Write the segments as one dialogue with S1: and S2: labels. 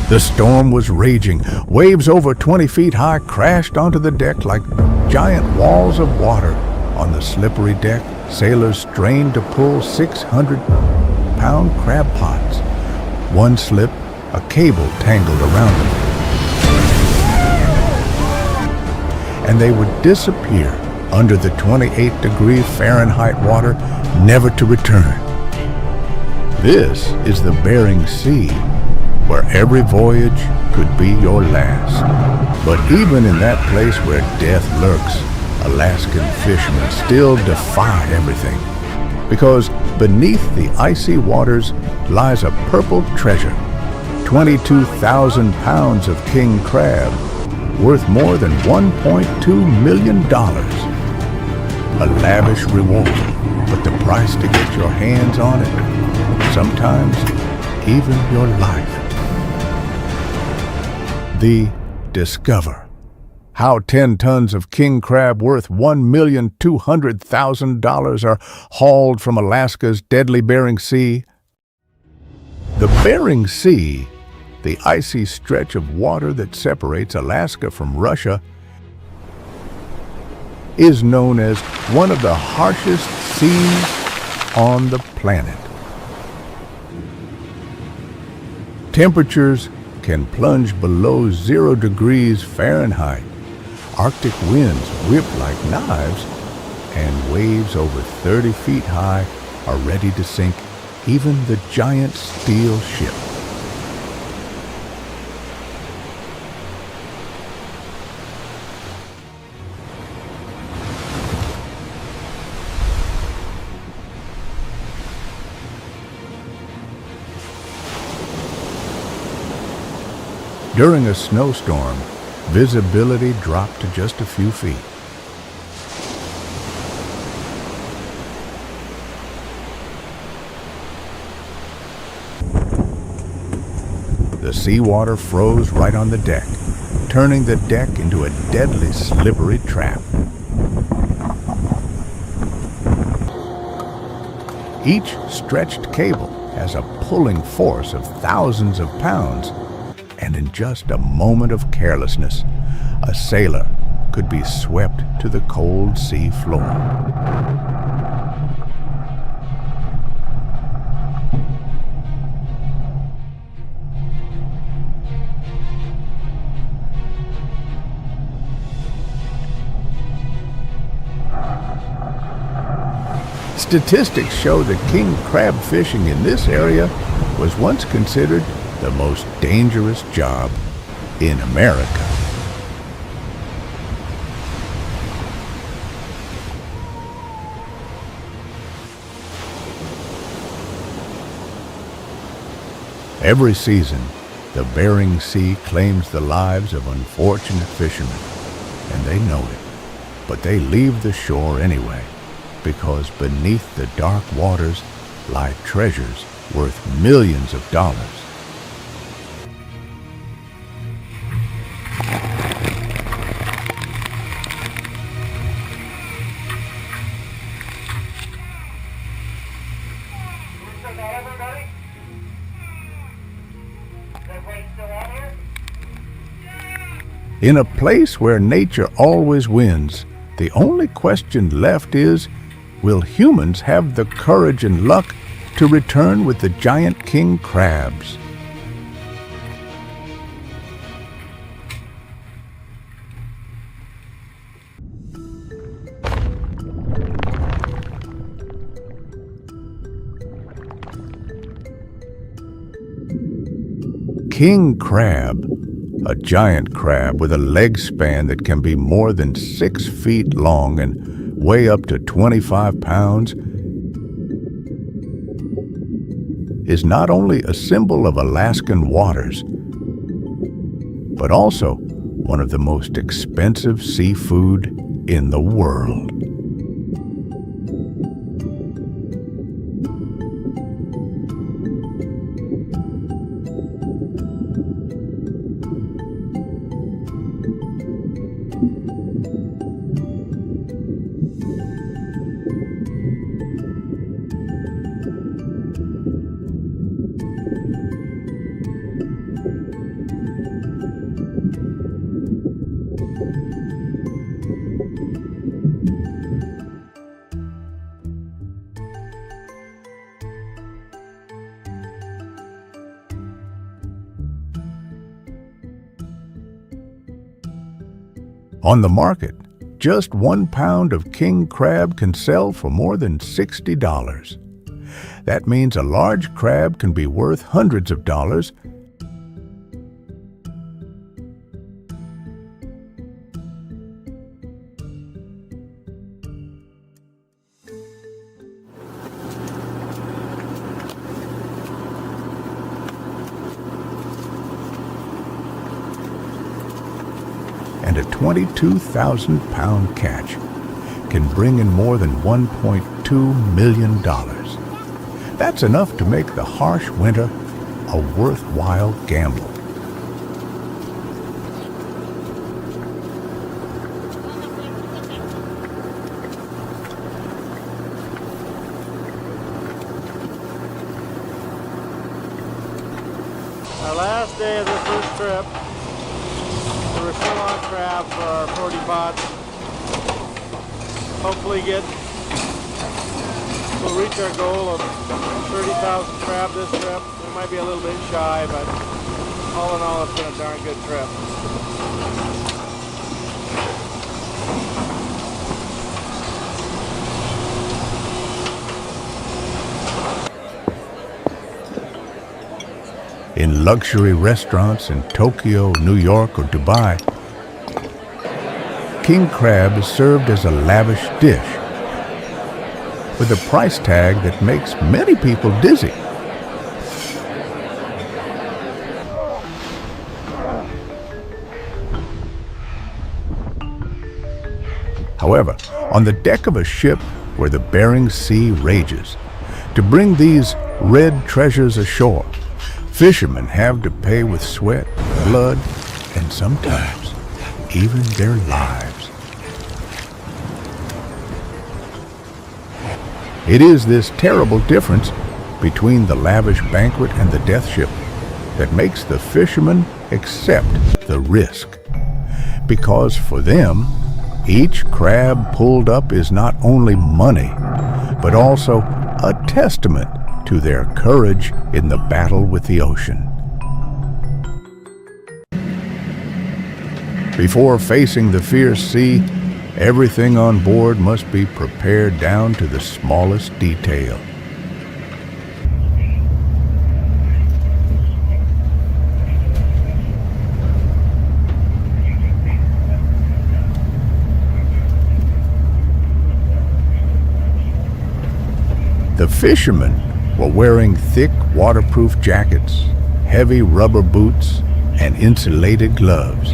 S1: The storm was raging. Waves over 20 feet high crashed onto the deck like giant walls of water. On the slippery deck, sailors strained to pull 600-pound crab pots. One slipped, a cable tangled around them, and they would disappear under the 28-degree Fahrenheit water, never to return. This is the Bering Sea, where every voyage could be your last. But even in that place where death lurks, Alaskan fishermen still defy everything, because beneath the icy waters lies a purple treasure, 22,000 pounds of king crab, worth more than $1.2 million. A lavish reward, but the price to get your hands on it, sometimes even your life. The Discover. How 10 tons of king crab worth $1,200,000 are hauled from Alaska's deadly Bering Sea. The Bering Sea, the icy stretch of water that separates Alaska from Russia, is known as one of the harshest seas on the planet. Temperatures can plunge below 0 degrees Fahrenheit. Arctic winds whip like knives, and waves over 30 feet high are ready to sink even the giant steel ship. During a snowstorm, visibility dropped to just a few feet. The seawater froze right on the deck, turning the deck into a deadly slippery trap. Each stretched cable has a pulling force of thousands of pounds, and in just a moment of carelessness, a sailor could be swept to the cold sea floor. Statistics show that king crab fishing in this area was once considered the most dangerous job in America. Every season, the Bering Sea claims the lives of unfortunate fishermen, and they know it. But they leave the shore anyway, because beneath the dark waters lie treasures worth millions of dollars. In a place where nature always wins, the only question left is, will humans have the courage and luck to return with the giant king crabs? King crab, a giant crab with a leg span that can be more than 6 feet long and weigh up to 25 pounds, is not only a symbol of Alaskan waters, but also one of the most expensive seafood in the world. On the market, just 1 pound of king crab can sell for more than $60. That means a large crab can be worth hundreds of dollars. And a 22,000-pound catch can bring in more than $1.2 million. That's enough to make the harsh winter a worthwhile gamble.
S2: Our last day of the first trip. We're still on crab for our 40 pots. Hopefully we'll reach our goal of 30,000 crab this trip. We might be a little bit shy, but all in all, it's been a darn good trip.
S1: In luxury restaurants in Tokyo, New York, or Dubai, king crab is served as a lavish dish with a price tag that makes many people dizzy. However, on the deck of a ship where the Bering Sea rages, to bring these red treasures ashore, fishermen have to pay with sweat, blood, and sometimes even their lives. It is this terrible difference between the lavish banquet and the death ship that makes the fishermen accept the risk. Because for them, each crab pulled up is not only money, but also a testament to their courage in the battle with the ocean. Before facing the fierce sea, everything on board must be prepared down to the smallest detail. The fishermen were wearing thick waterproof jackets, heavy rubber boots, and insulated gloves.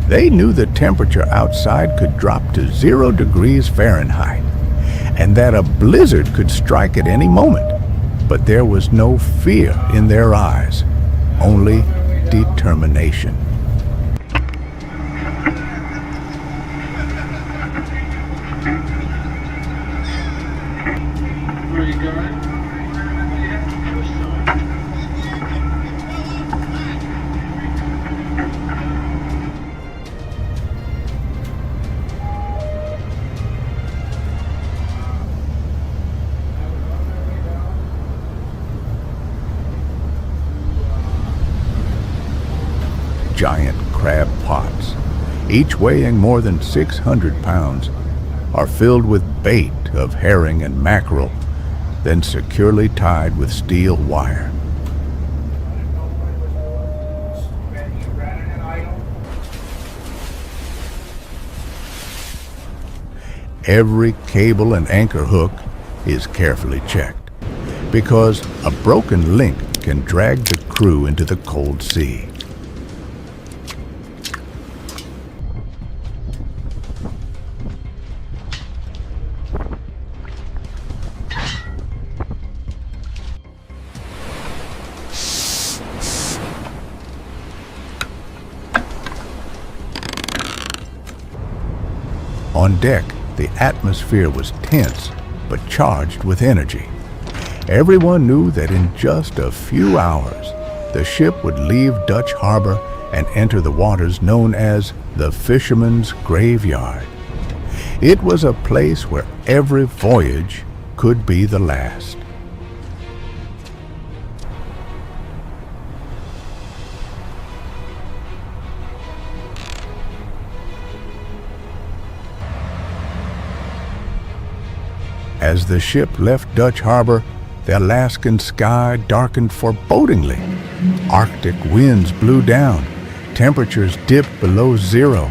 S1: They knew the temperature outside could drop to 0 degrees Fahrenheit, and that a blizzard could strike at any moment. But there was no fear in their eyes, only determination. Giant crab pots, each weighing more than 600 pounds, are filled with bait of herring and mackerel, then securely tied with steel wire. Every cable and anchor hook is carefully checked, because a broken link can drag the crew into the cold sea. On deck, the atmosphere was tense, but charged with energy. Everyone knew that in just a few hours, the ship would leave Dutch Harbor and enter the waters known as the Fisherman's Graveyard. It was a place where every voyage could be the last. As the ship left Dutch Harbor, the Alaskan sky darkened forebodingly. Arctic winds blew down, temperatures dipped below zero,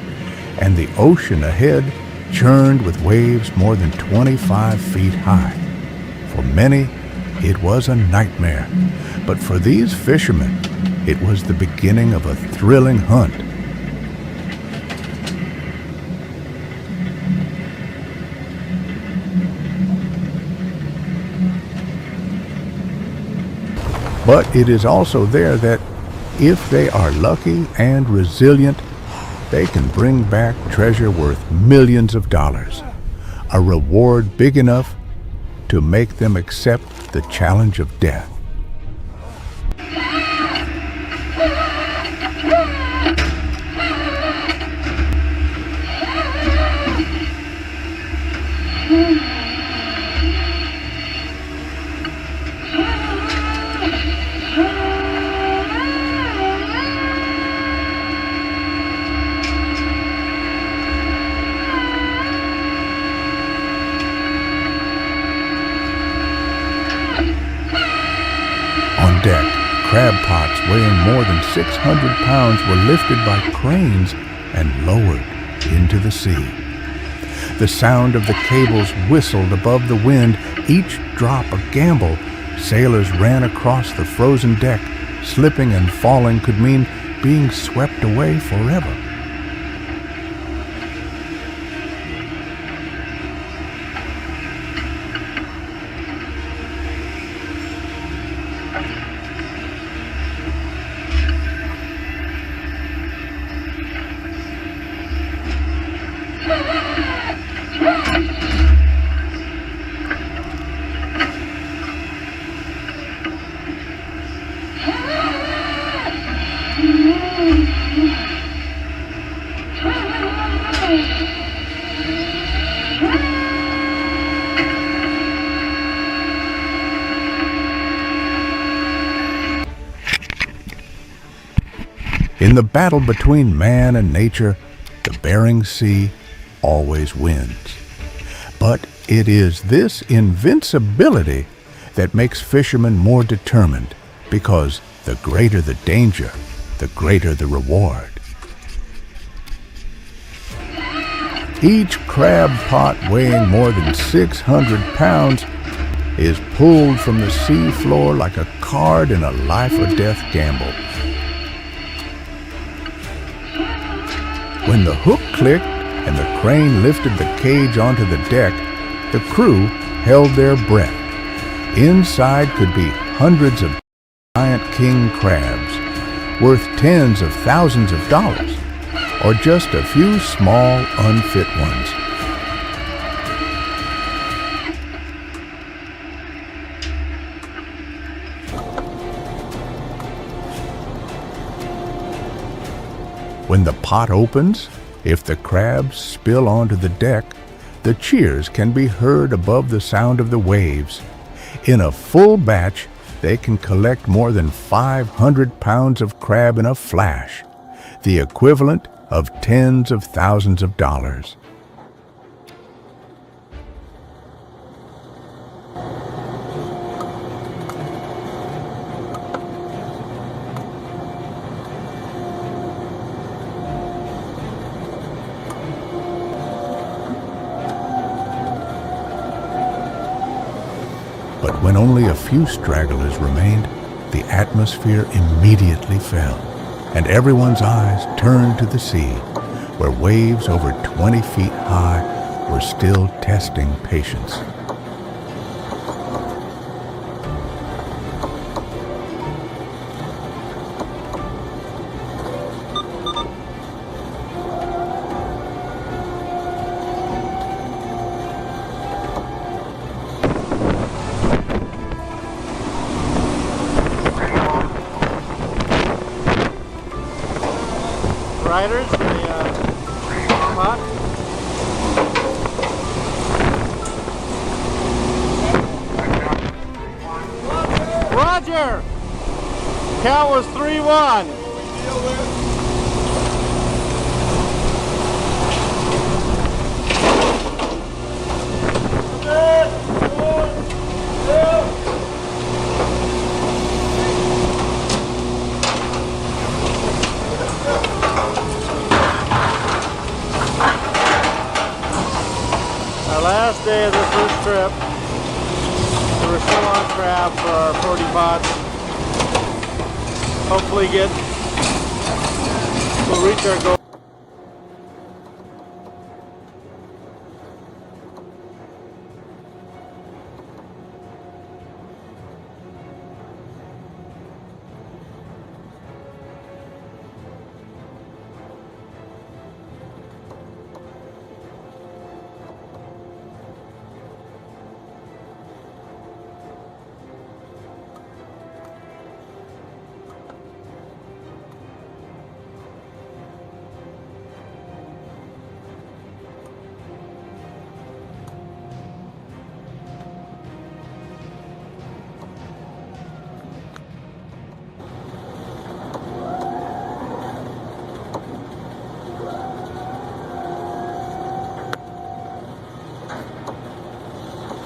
S1: and the ocean ahead churned with waves more than 25 feet high. For many, it was a nightmare, but for these fishermen, it was the beginning of a thrilling hunt. But it is also there that, if they are lucky and resilient, they can bring back treasure worth millions of dollars, a reward big enough to make them accept the challenge of death. On deck, crab pots weighing more than 600 pounds were lifted by cranes and lowered into the sea. The sound of the cables whistled above the wind, each drop a gamble. Sailors ran across the frozen deck. Slipping and falling could mean being swept away forever. In the battle between man and nature, the Bering Sea always wins. But it is this invincibility that makes fishermen more determined, because the greater the danger, the greater the reward. Each crab pot weighing more than 600 pounds is pulled from the sea floor like a card in a life-or-death gamble. When the hook clicked and the crane lifted the cage onto the deck, the crew held their breath. Inside could be hundreds of giant king crabs, worth tens of thousands of dollars, or just a few small, unfit ones. When the pot opens, if the crabs spill onto the deck, the cheers can be heard above the sound of the waves. In a full batch, they can collect more than 500 pounds of crab in a flash, the equivalent of tens of thousands of dollars. But when only a few stragglers remained, the atmosphere immediately fell, and everyone's eyes turned to the sea, where waves over 20 feet high were still testing patience.
S2: Riders, the pot. Roger! Count was 3-1. Our last day of the first trip. So we're still on crab for our 40 pots. Hopefully we'll reach our goal.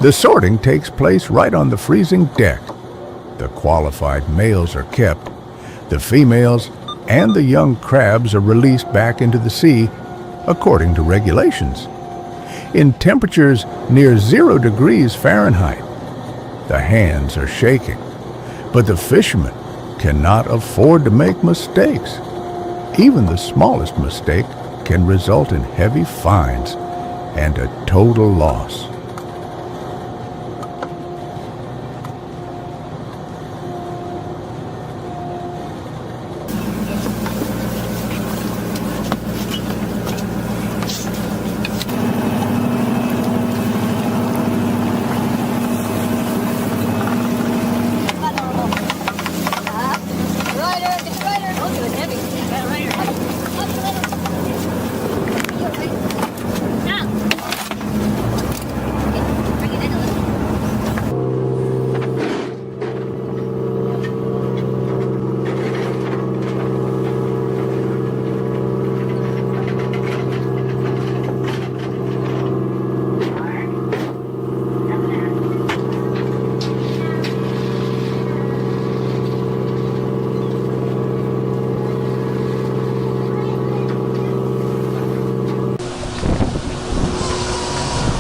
S1: The sorting takes place right on the freezing deck. The qualified males are kept. The females and the young crabs are released back into the sea according to regulations. In temperatures near 0 degrees Fahrenheit, the hands are shaking, but the fishermen cannot afford to make mistakes. Even the smallest mistake can result in heavy fines and a total loss.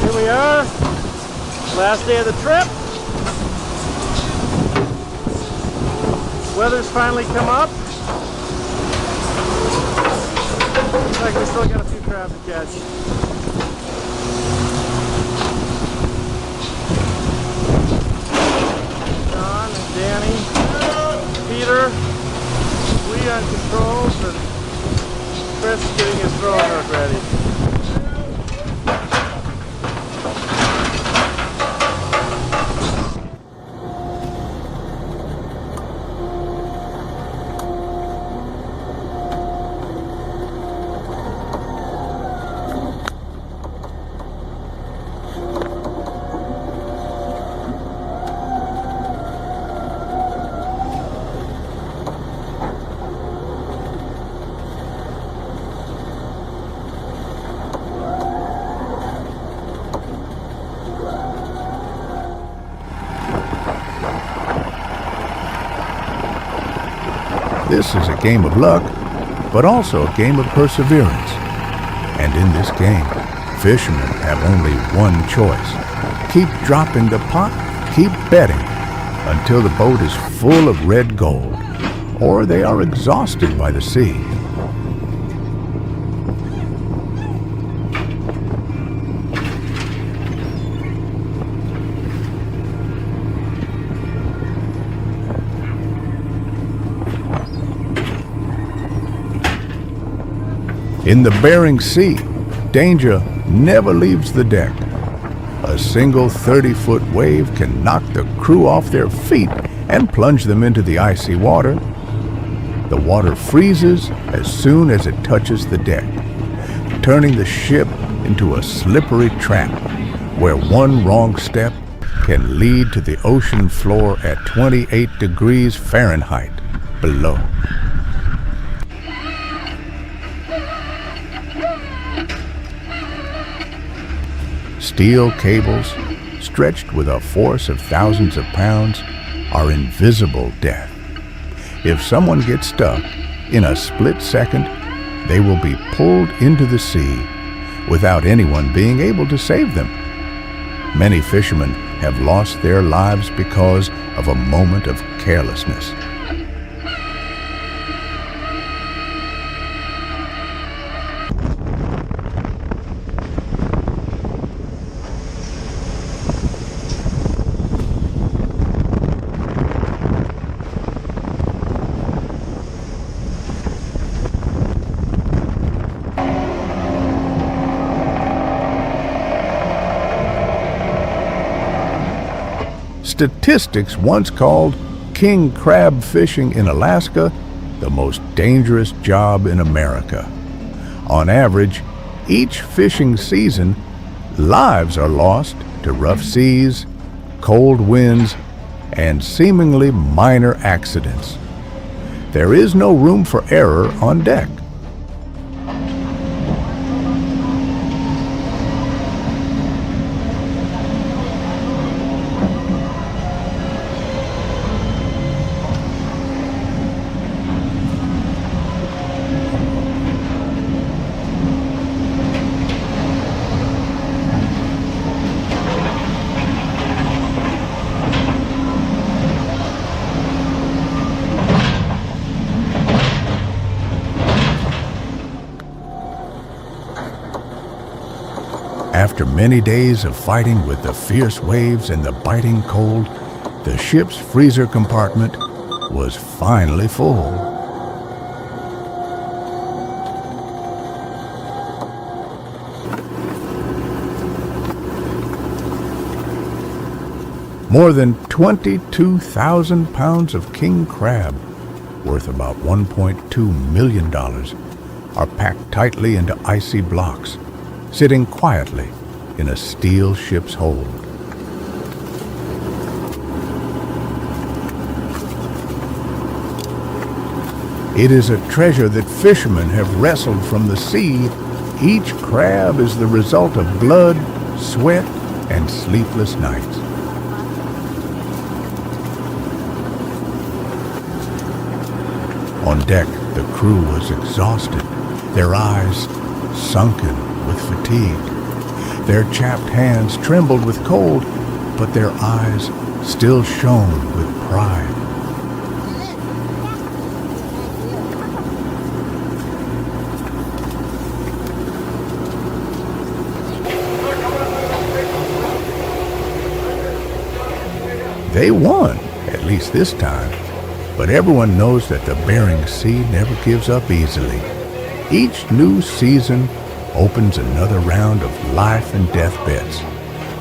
S2: Here we are, last day of the trip. Weather's finally come up. Looks like we still got a few crabs to catch. John and Danny, Peter, we on controls, and Chris getting his throwing hook ready.
S1: This is a game of luck, but also a game of perseverance. And in this game, fishermen have only one choice. Keep dropping the pot, keep betting, until the boat is full of red gold, or they are exhausted by the sea. In the Bering Sea, danger never leaves the deck. A single 30-foot wave can knock the crew off their feet and plunge them into the icy water. The water freezes as soon as it touches the deck, turning the ship into a slippery trap where one wrong step can lead to the ocean floor at 28 degrees Fahrenheit below. Steel cables, stretched with a force of thousands of pounds, are invisible death. If someone gets stuck, in a split second, they will be pulled into the sea without anyone being able to save them. Many fishermen have lost their lives because of a moment of carelessness. Statistics once called king crab fishing in Alaska the most dangerous job in America. On average, each fishing season, lives are lost to rough seas, cold winds, and seemingly minor accidents. There is no room for error on deck. After many days of fighting with the fierce waves and the biting cold, the ship's freezer compartment was finally full. More than 22,000 pounds of king crab, worth about $1.2 million, are packed tightly into icy blocks, sitting quietly in a steel ship's hold. It is a treasure that fishermen have wrestled from the sea. Each crab is the result of blood, sweat, and sleepless nights. On deck, the crew was exhausted, their eyes sunken with fatigue. Their chapped hands trembled with cold, but their eyes still shone with pride. They won, at least this time, but everyone knows that the Bering Sea never gives up easily. Each new season opens another round of life and death bets,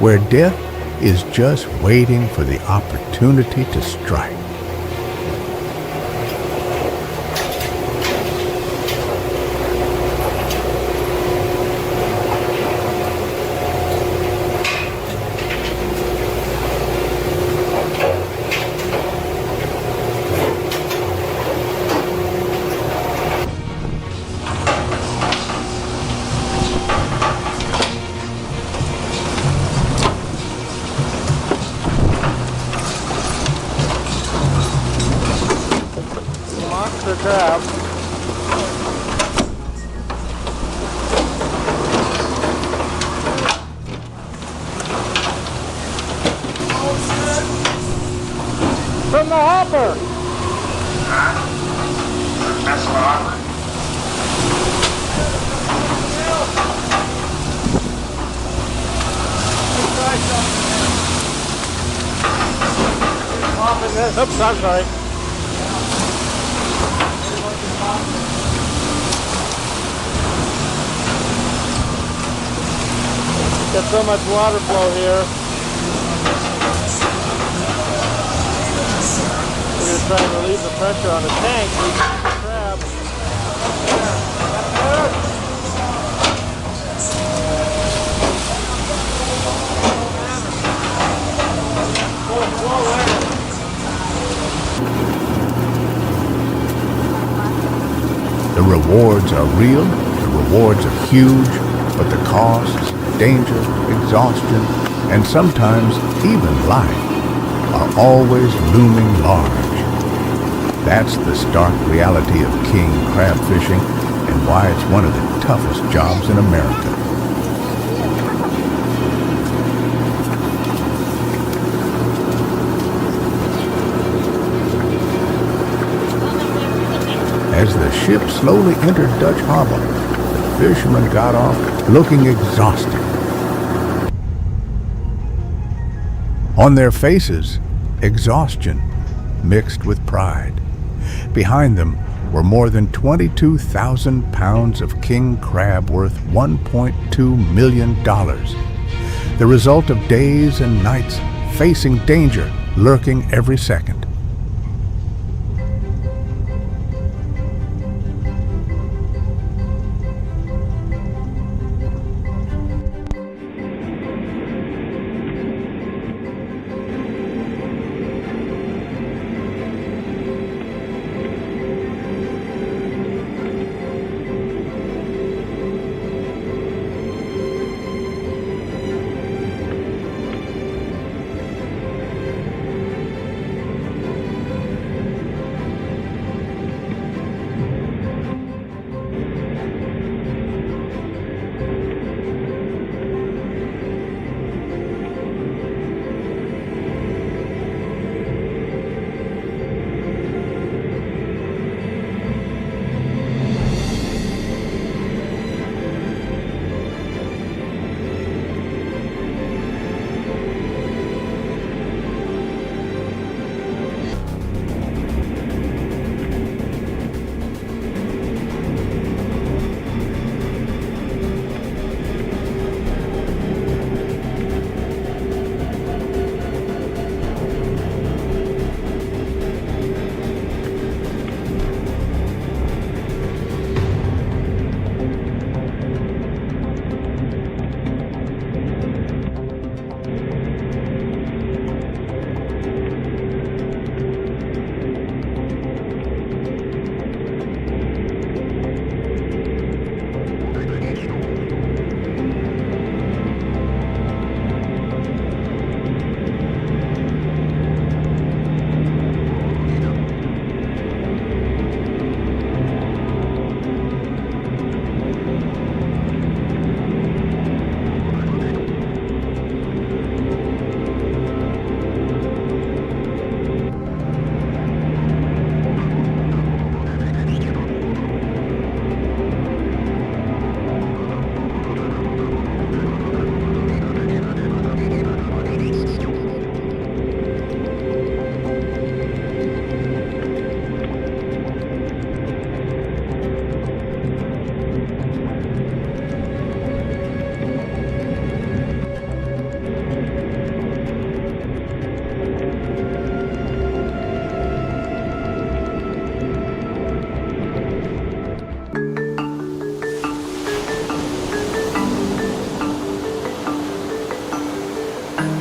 S1: where death is just waiting for the opportunity to strike.
S2: Crab. From the hopper.
S3: That's the hopper.
S2: Oops, I'm sorry. Got so much water flow here. We're going to try and relieve the pressure on the tank so we can get the crab.
S1: The rewards are real, the rewards are huge, but the costs, danger, exhaustion, and sometimes even life, are always looming large. That's the stark reality of king crab fishing and why it's one of the toughest jobs in America. As the ship slowly entered Dutch Harbor, the fishermen got off looking exhausted. On their faces, exhaustion mixed with pride. Behind them were more than 22,000 pounds of king crab worth $1.2 million. The result of days and nights facing danger lurking every second.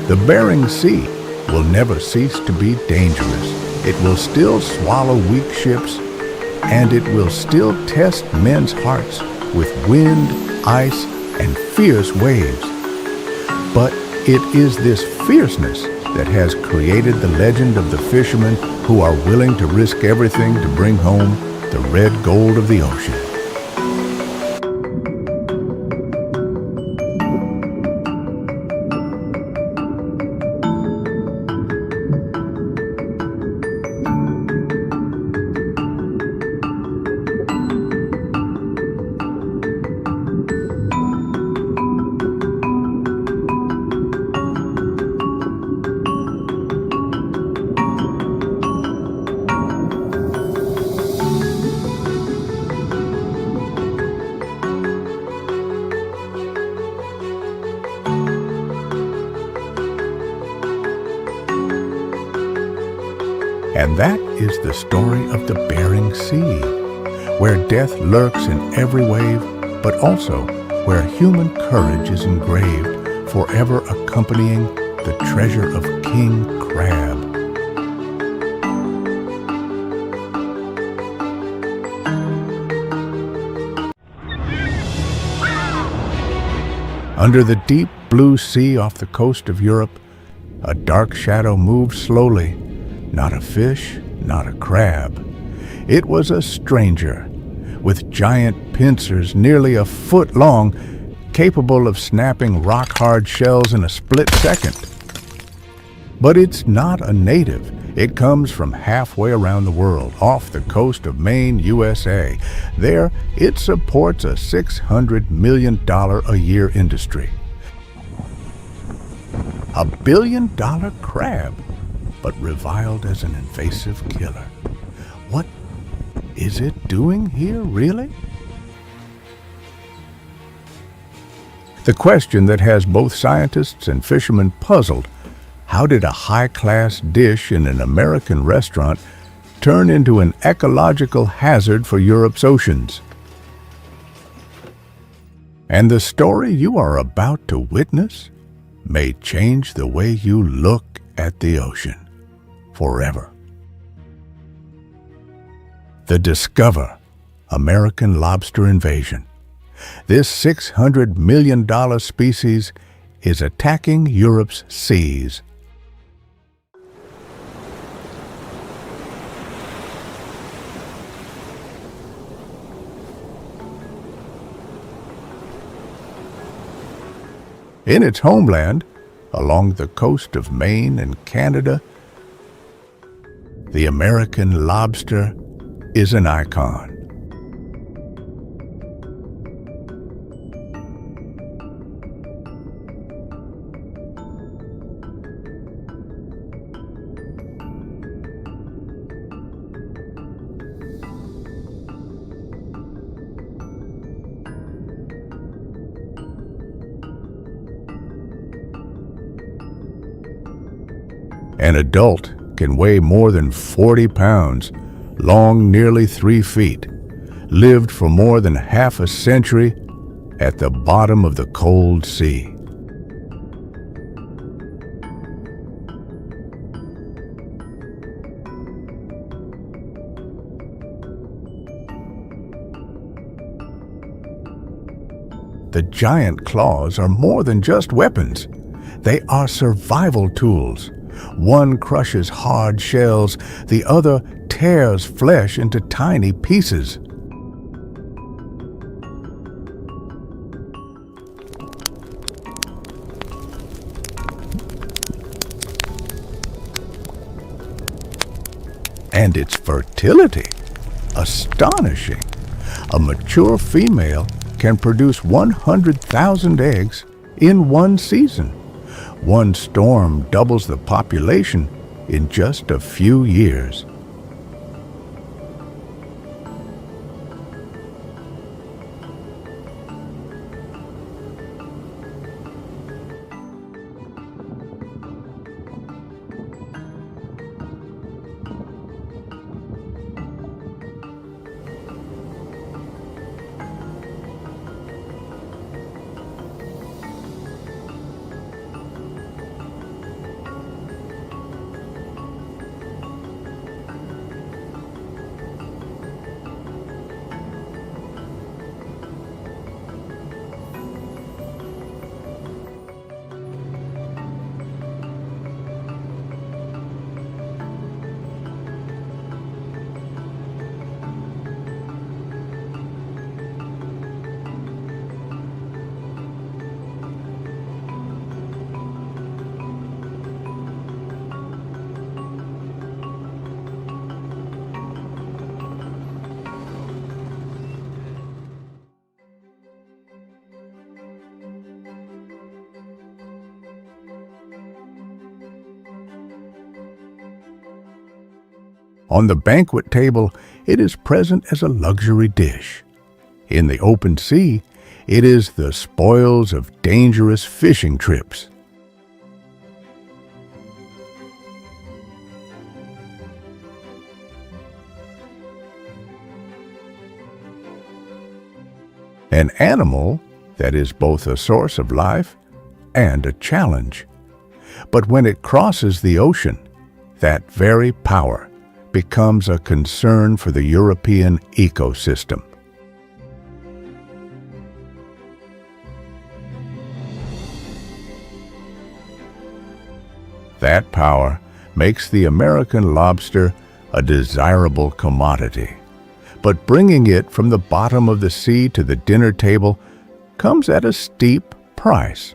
S1: The Bering Sea will never cease to be dangerous. It will still swallow weak ships, and it will still test men's hearts with wind, ice, and fierce waves. But it is this fierceness that has created the legend of the fishermen who are willing to risk everything to bring home the red gold of the ocean. And that is the story of the Bering Sea, where death lurks in every wave, but also where human courage is engraved, forever accompanying the treasure of King Crab. Under the deep blue sea off the coast of Europe, a dark shadow moved slowly. Not a fish, not a crab. It was a stranger, with giant pincers nearly a foot long, capable of snapping rock-hard shells in a split second. But it's not a native. It comes from halfway around the world, off the coast of Maine, USA. There, it supports a $600 million a year industry. $1 billion crab, but reviled as an invasive killer. What is it doing here, really? The question that has both scientists and fishermen puzzled: how did a high-class dish in an American restaurant turn into an ecological hazard for Europe's oceans? And the story you are about to witness may change the way you look at the ocean forever. The Discover, American Lobster Invasion. This $600 million species is attacking Europe's seas. In its homeland, along the coast of Maine and Canada, the American lobster is an icon. An adult can weigh more than 40 pounds, long nearly 3 feet, lived for more than half a century at the bottom of the cold sea. The giant claws are more than just weapons. They are survival tools. One crushes hard shells, the other tears flesh into tiny pieces. And its fertility, astonishing. A mature female can produce 100,000 eggs in one season. One storm doubles the population in just a few years. On the banquet table, it is present as a luxury dish. In the open sea, it is the spoils of dangerous fishing trips. An animal that is both a source of life and a challenge. But when it crosses the ocean, that very power becomes a concern for the European ecosystem. That power makes the American lobster a desirable commodity. But bringing it from the bottom of the sea to the dinner table comes at a steep price.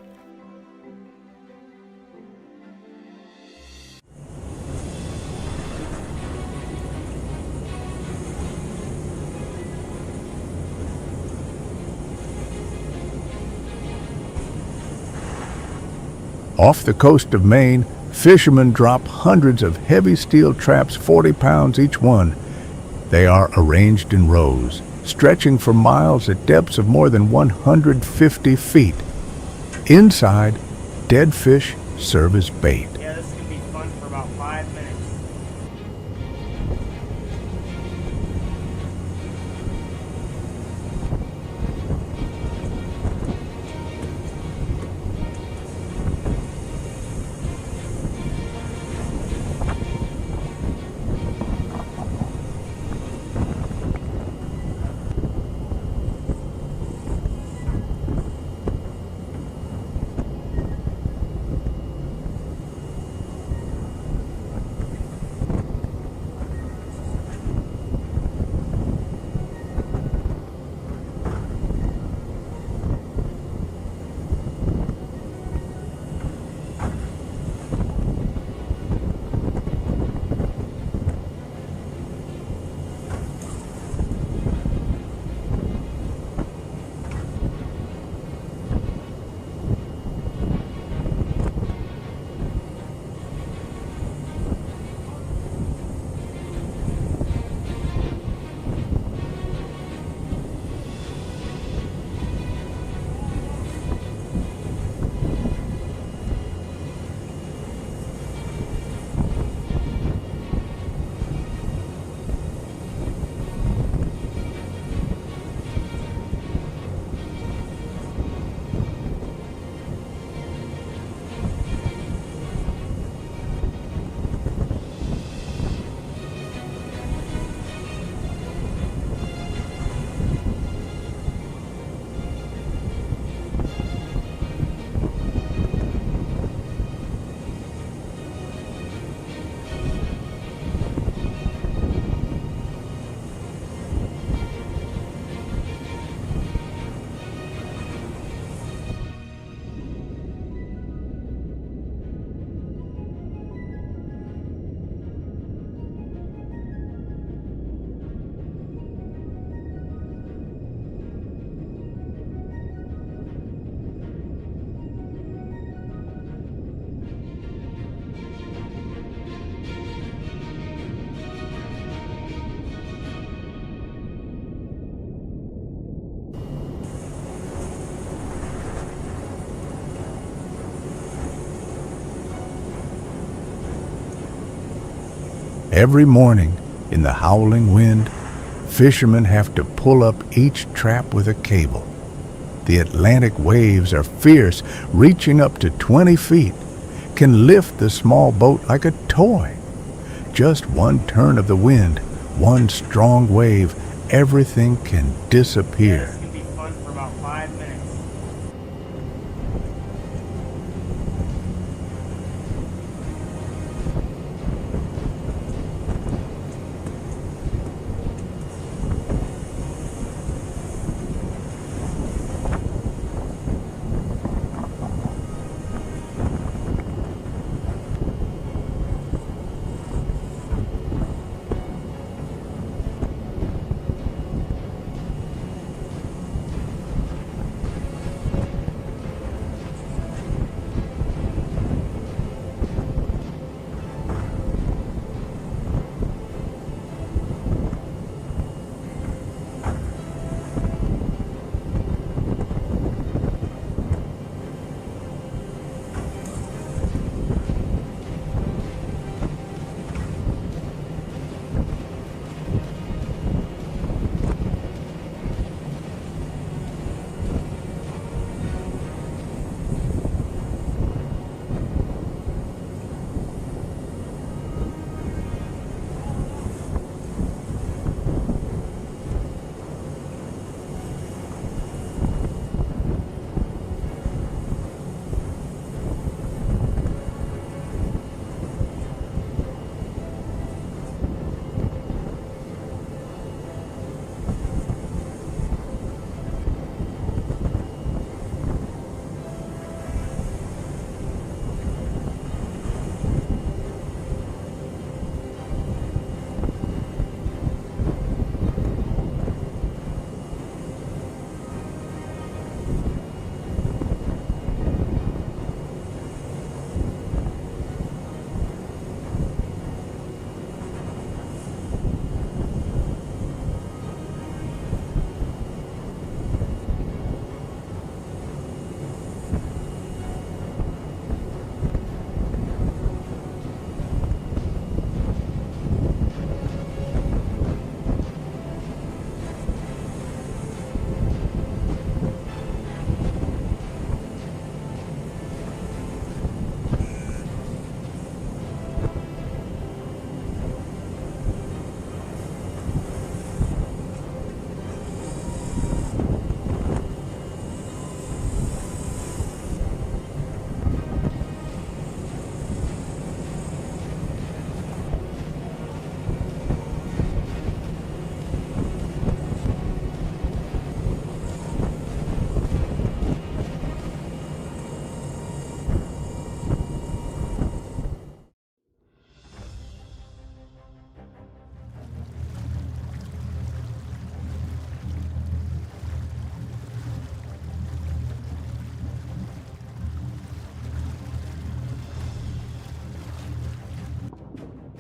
S1: Off the coast of Maine, fishermen drop hundreds of heavy steel traps, 40 pounds each one. They are arranged in rows, stretching for miles at depths of more than 150 feet. Inside, dead fish serve as bait.
S2: Yeah, this could be fun for about 5 minutes.
S1: Every morning, in the howling wind, fishermen have to pull up each trap with a cable. The Atlantic waves are fierce, reaching up to 20 feet, can lift the small boat like a toy. Just one turn of the wind, one strong wave, everything can disappear.
S2: This could be fun for about 5 minutes.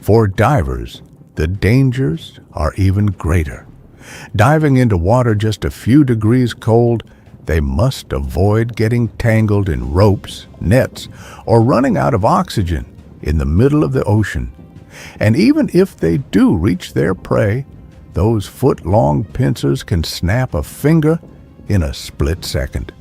S1: For divers, the dangers are even greater. Diving into water just a few degrees cold, they must avoid getting tangled in ropes, nets, or running out of oxygen in the middle of the ocean. And even if they do reach their prey, those foot-long pincers can snap a finger in a split second.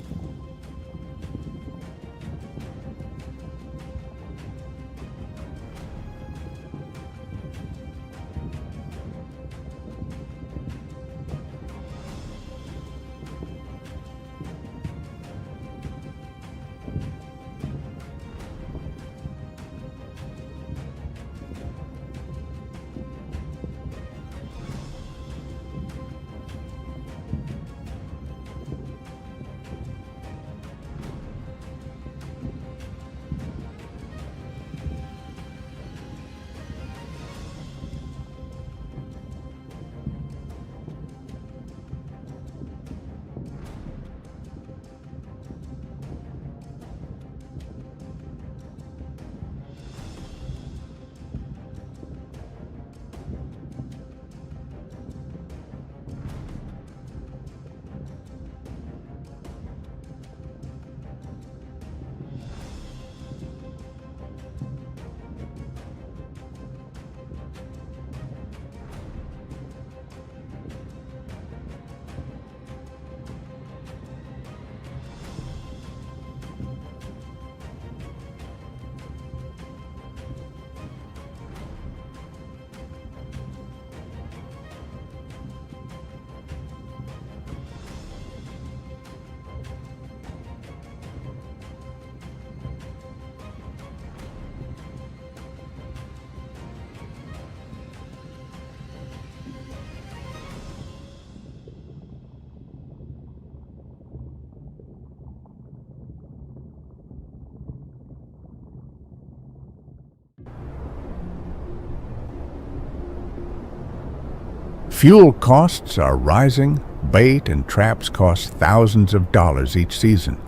S1: Fuel costs are rising. Bait and traps cost thousands of dollars each season.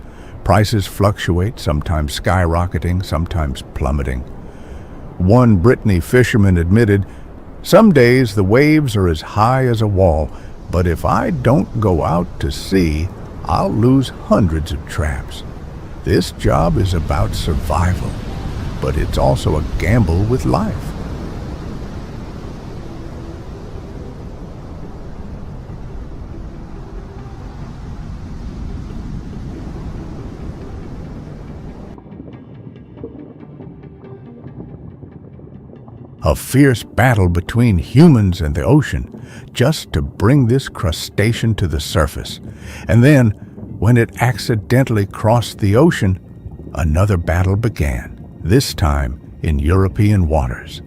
S1: Prices fluctuate, sometimes skyrocketing, sometimes plummeting. One Brittany fisherman admitted, "Some days the waves are as high as a wall, but if I don't go out to sea, I'll lose hundreds of traps. This job is about survival, but it's also a gamble with life." A fierce battle between humans and the ocean just to bring this crustacean to the surface. And then, when it accidentally crossed the ocean, another battle began, this time in European waters.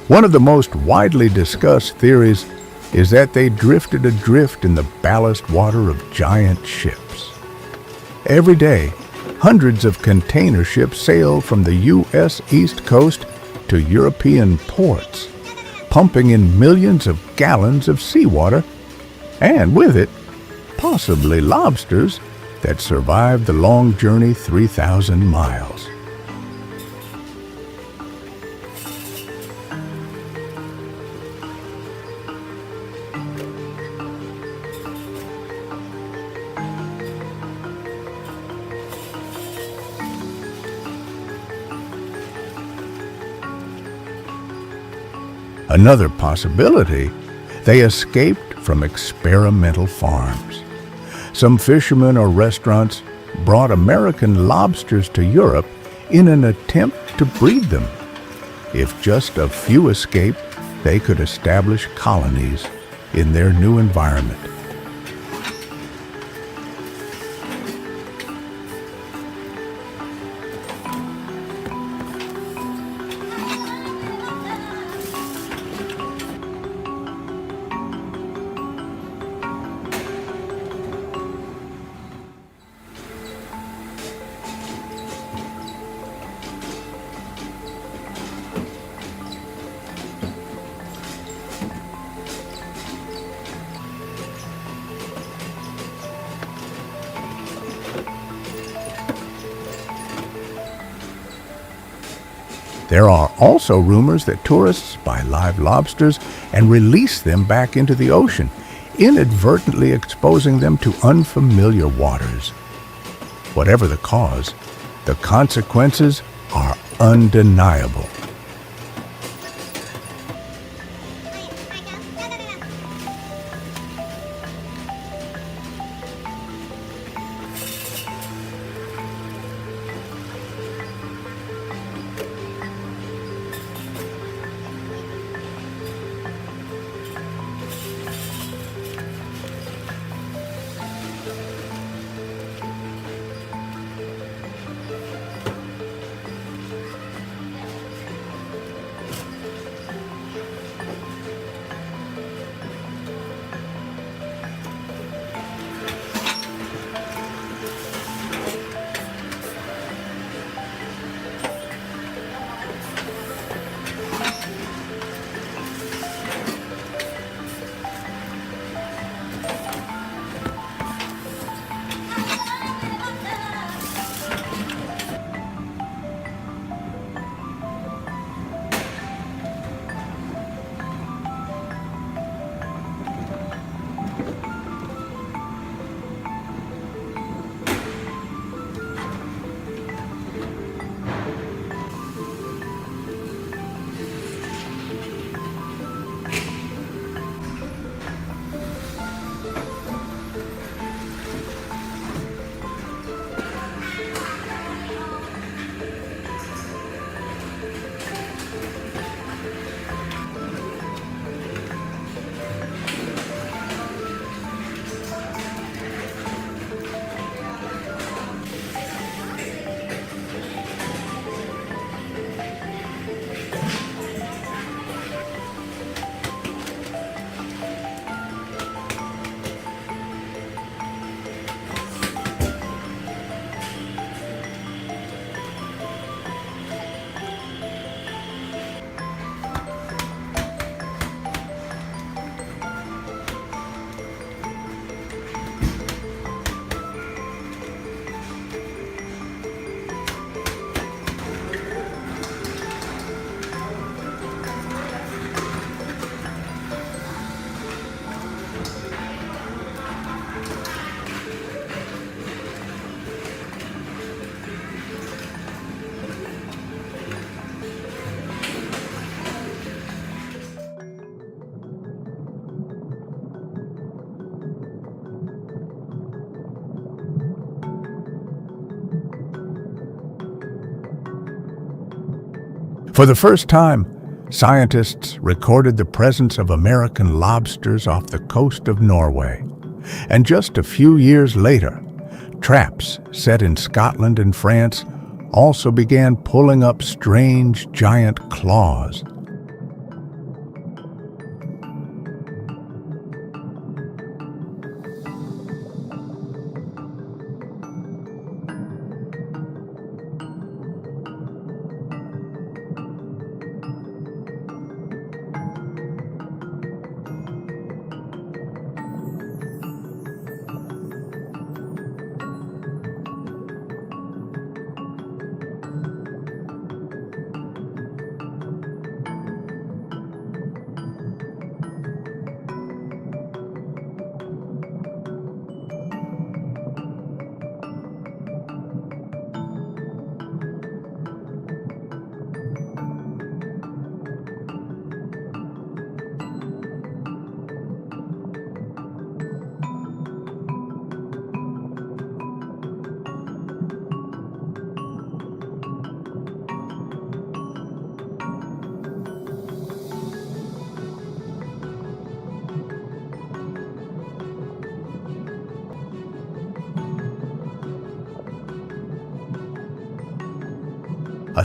S1: One of the most widely discussed theories is that they drifted adrift in the ballast water of giant ships. Every day, hundreds of container ships sail from the U.S. East Coast to European ports, pumping in millions of gallons of seawater, and with it, possibly lobsters that survived the long journey 3,000 miles. Another possibility, they escaped from experimental farms. Some fishermen or restaurants brought American lobsters to Europe in an attempt to breed them. If just a few escaped, they could establish colonies in their new environment. There are also rumors that tourists buy live lobsters and release them back into the ocean, inadvertently exposing them to unfamiliar waters. Whatever the cause, the consequences are undeniable. For the first time, scientists recorded the presence of American lobsters off the coast of Norway. And just a few years later, traps set in Scotland and France also began pulling up strange giant claws.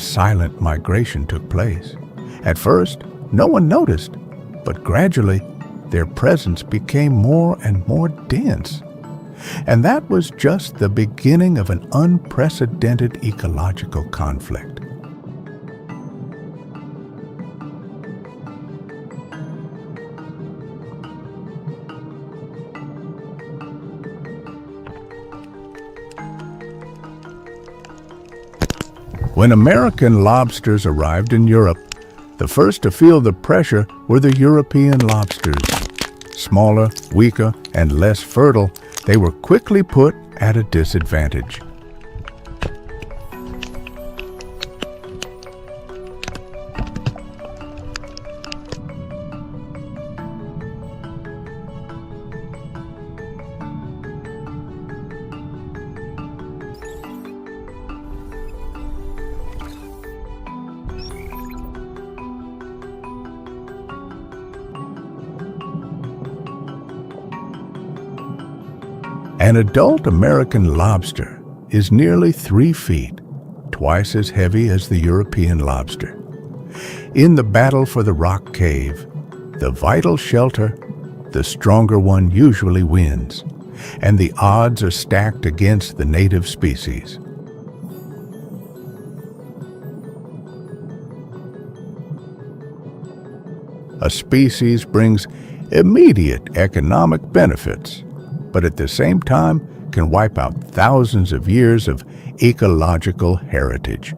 S1: silent migration took place. At first, no one noticed, but gradually, their presence became more and more dense. And that was just the beginning of an unprecedented ecological conflict. When American lobsters arrived in Europe, the first to feel the pressure were the European lobsters. Smaller, weaker, and less fertile, they were quickly put at a disadvantage. An adult American lobster is nearly 3 feet, twice as heavy as the European lobster. In the battle for the rock cave, the vital shelter, the stronger one usually wins, and the odds are stacked against the native species. A species brings immediate economic benefits, but at the same time can wipe out thousands of years of ecological heritage.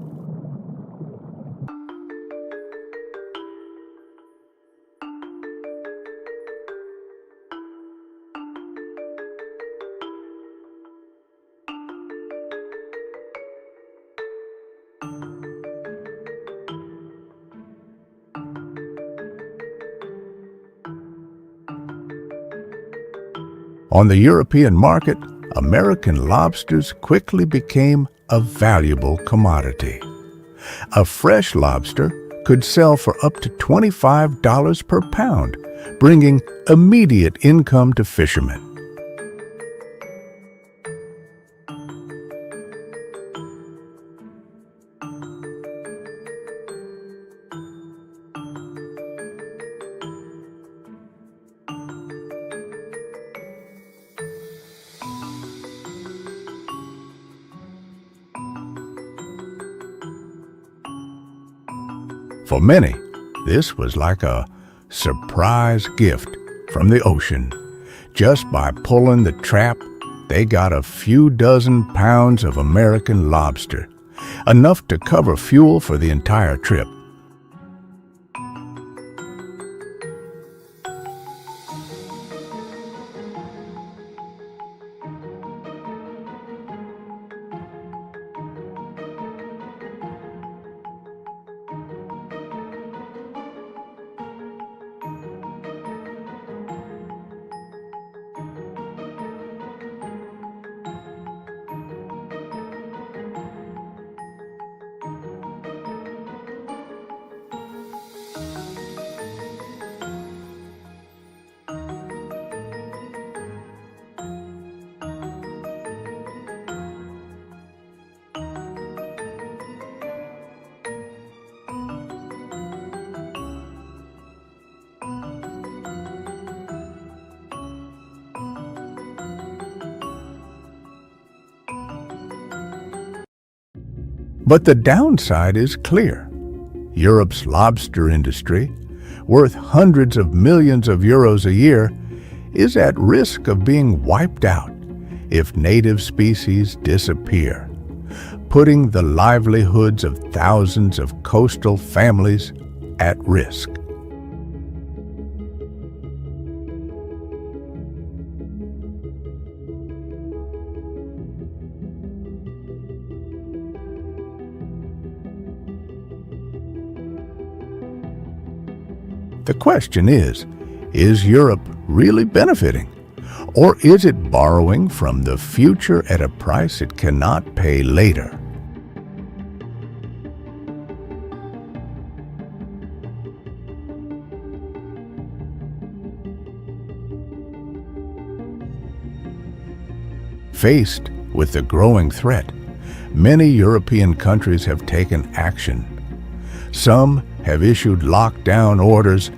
S1: On the European market, American lobsters quickly became a valuable commodity. A fresh lobster could sell for up to $25 per pound, bringing immediate income to fishermen. For many, this was like a surprise gift from the ocean. Just by pulling the trap, they got a few dozen pounds of American lobster, enough to cover fuel for the entire trip. But the downside is clear. Europe's lobster industry, worth hundreds of millions of euros a year, is at risk of being wiped out if native species disappear, putting the livelihoods of thousands of coastal families at risk. The question is Europe really benefiting? Or is it borrowing from the future at a price it cannot pay later? Faced with the growing threat, many European countries have taken action. Some have issued lockdown orders,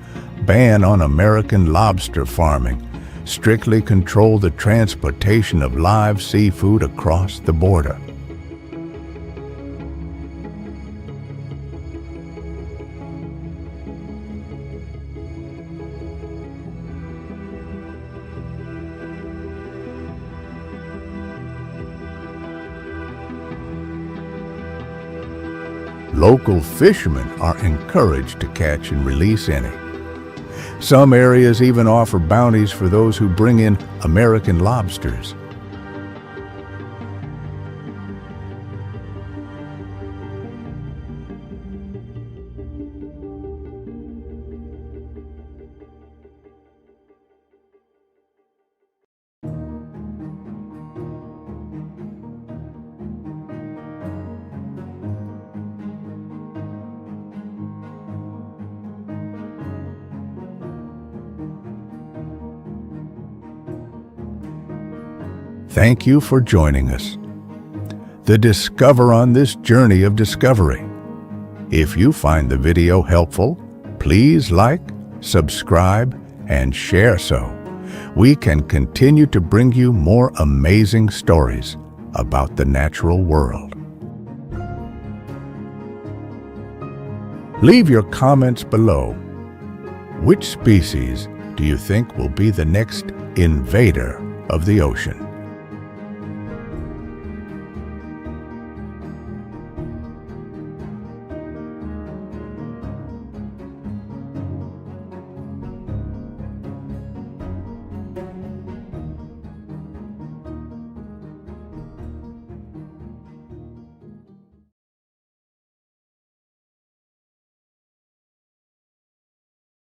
S1: ban on American lobster farming, strictly control the transportation of live seafood across the border. Local fishermen are encouraged to catch and release any. Some areas even offer bounties for those who bring in American lobsters. Thank you for joining us. The Discover on this journey of discovery. If you find the video helpful, please like, subscribe, and share so we can continue to bring you more amazing stories about the natural world. Leave your comments below. Which species do you think will be the next invader of the ocean?